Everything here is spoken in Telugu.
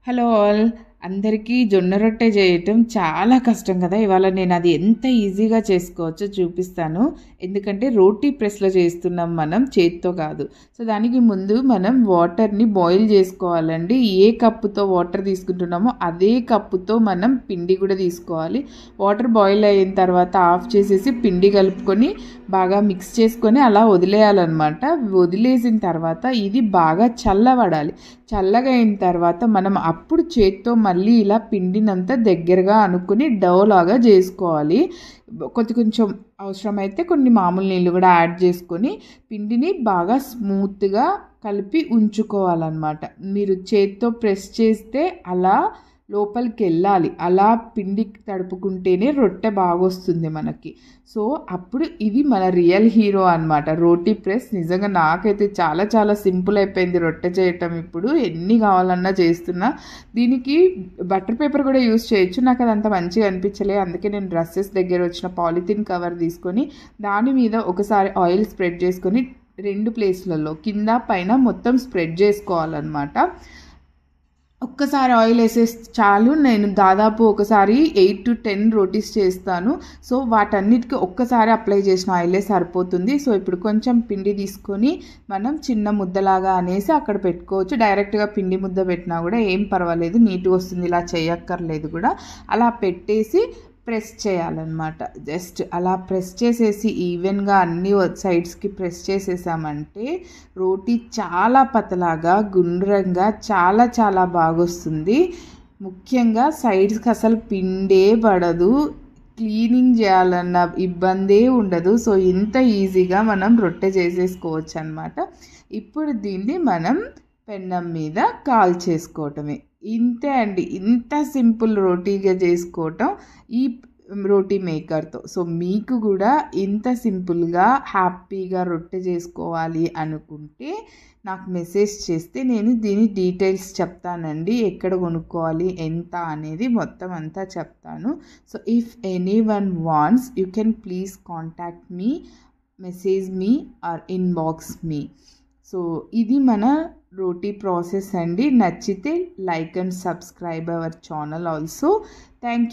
హలో ఆల్, అందరికీ జొన్న రొట్టె చేయటం చాలా కష్టం కదా. ఇవాళ నేను అది ఎంత ఈజీగా చేసుకోవచ్చో చూపిస్తాను. ఎందుకంటే రోటీ ప్రెస్లో చేస్తున్నాం, మనం చేత్తో కాదు. సో దానికి ముందు మనం వాటర్ని బాయిల్ చేసుకోవాలండి. ఏ కప్పుతో వాటర్ తీసుకుంటున్నామో అదే కప్పుతో మనం పిండి కూడా తీసుకోవాలి. వాటర్ బాయిల్ అయిన తర్వాత ఆఫ్ చేసేసి పిండి కలుపుకొని బాగా మిక్స్ చేసుకొని అలా వదిలేయాలన్నమాట. వదిలేసిన తర్వాత ఇది బాగా చల్లబడాలి. చల్లగా అయిన తర్వాత మనం అప్పుడు చేత్తో మళ్ళీ ఇలా పిండినంతా దగ్గరగా అనుకుని డౌ లాగా చేసుకోవాలి. కొంచెం అవసరమైతే కొన్ని మామూలు నీళ్ళు కూడా యాడ్ చేసుకొని పిండిని బాగా స్మూత్గా కలిపి ఉంచుకోవాలన్నమాట. మీరు చేత్తో ప్రెస్ చేస్తే అలా లోపలికి వెళ్ళాలి. అలా పిండికి తడుపుకుంటేనే రొట్టె బాగా వస్తుంది మనకి. సో అప్పుడు ఇది మన రియల్ హీరో అన్నమాట, రోటీ ప్రెస్. నిజంగా నాకైతే చాలా చాలా సింపుల్ అయిపోయింది రొట్టె చేయటం. ఇప్పుడు ఎన్ని కావాలన్నా చేస్తున్నా. దీనికి బటర్ పేపర్ కూడా యూస్ చేయొచ్చు. నాకు అదంత మంచిగా అనిపించలే, అందుకే నేను డ్రెస్సెస్ దగ్గర వచ్చిన పాలిథిన్ కవర్ తీసుకొని దాని మీద ఒకసారి ఆయిల్ స్ప్రెడ్ చేసుకొని రెండు ప్లేస్లలో కింద పైన మొత్తం స్ప్రెడ్ చేసుకోవాలన్నమాట. ఒక్కసారి ఆయిల్ వేసేసి చాలు. నేను దాదాపు ఒకసారి 8 to 10 రోటీస్ చేస్తాను. సో వాటన్నిటికీ ఒక్కసారి అప్లై చేసిన ఆయిలే సరిపోతుంది. సో ఇప్పుడు కొంచెం పిండి తీసుకొని మనం చిన్న ముద్దలాగా అనేసి అక్కడ పెట్టుకోవచ్చు. డైరెక్ట్గా పిండి ముద్ద పెట్టినా కూడా ఏం పర్వాలేదు, నీట్గా వస్తుంది. ఇలా చేయక్కర్లేదు కూడా. అలా పెట్టేసి ప్రెస్ చేయాలన్నమాట. జస్ట్ అలా ప్రెస్ చేసేసి ఈవెన్గా అన్ని సైడ్స్కి ప్రెస్ చేసేసామంటే రోటీ చాలా పతలాగా గుండ్రంగా చాలా చాలా బాగొస్తుంది. ముఖ్యంగా సైడ్స్కి అసలు పిండే పడదు, క్లీనింగ్ చేయాలన్న ఇబ్బందే ఉండదు. సో ఇంత ఈజీగా మనం రొట్టె చేసేసుకోవచ్చు అన్నమాట. ఇప్పుడు దీన్ని మనం పెన్నం మీద కాల్ చేసుకోవటమే. ఇంతే అండి, ఇంత సింపుల్ రోటీగా చేసుకోవటం ఈ రోటీ మేకర్తో. సో మీకు కూడా ఇంత సింపుల్గా హ్యాపీగా రొట్టె చేసుకోవాలి అనుకుంటే నాకు మెసేజ్ చేస్తే నేను దీని డీటెయిల్స్ చెప్తానండి. ఎక్కడ కొనుక్కోవాలి, ఎంత అనేది మొత్తం అంతా చెప్తాను. So if anyone wants you can please contact me, message me or inbox me. So ఇది మన రోటీ ప్రాసెస్ అండి. నచ్చితే like and subscribe our channel also. Thank you.